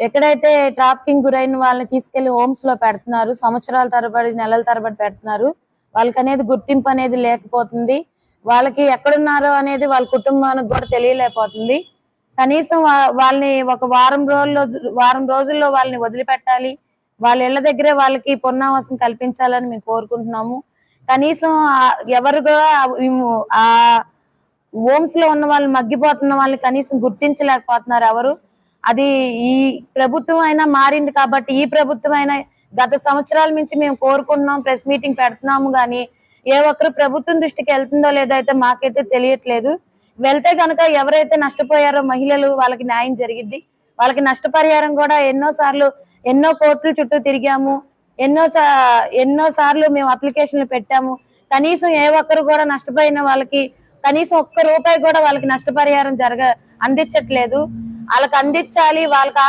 ఎక్కడైతే ట్రాఫికింగ్ గురైన వాళ్ళని తీసుకెళ్లి హోమ్స్ లో పెడుతున్నారు, సంవత్సరాల తరబడి నెలల తరబడి పెడుతున్నారు. వాళ్ళకి అనేది గుర్తింపు అనేది లేకపోతుంది. వాళ్ళకి ఎక్కడున్నారో అనేది వాళ్ళ కుటుంబానికి కూడా తెలియలేకపోతుంది. కనీసం వాళ్ళని ఒక వారం రోజుల్లో వాళ్ళని వదిలిపెట్టాలి. వాళ్ళ ఇళ్ల దగ్గరే వాళ్ళకి పునరావాసం కల్పించాలని మేము కోరుకుంటున్నాము. కనీసం ఎవరు కూడా ఆ హోమ్స్ లో ఉన్న వాళ్ళు మగ్గిపోతున్న వాళ్ళని కనీసం గుర్తించలేకపోతున్నారు ఎవరు. అది ఈ ప్రభుత్వం అయినా మారింది కాబట్టి, ఈ ప్రభుత్వం అయినా గత సంవత్సరాల నుంచి మేము కోరుకుంటున్నాం, ప్రెస్ మీటింగ్ పెడుతున్నాము గానీ ఏ ఒక్కరు ప్రభుత్వం దృష్టికి వెళ్తుందో లేదో అయితే మాకైతే తెలియట్లేదు. వెళ్తే గనక ఎవరైతే నష్టపోయారో మహిళలు వాళ్ళకి న్యాయం జరిగిద్ది. వాళ్ళకి నష్టపరిహారం కూడా ఎన్నో కోర్టుల చుట్టూ తిరిగాము, ఎన్నో సార్లు మేము అప్లికేషన్లు పెట్టాము. కనీసం ఏ ఒక్కరు కూడా నష్టపోయిన వాళ్ళకి కనీసం ఒక్క రూపాయి కూడా వాళ్ళకి నష్టపరిహారం అందించట్లేదు. వాళ్ళకి అందించాలి. వాళ్ళకి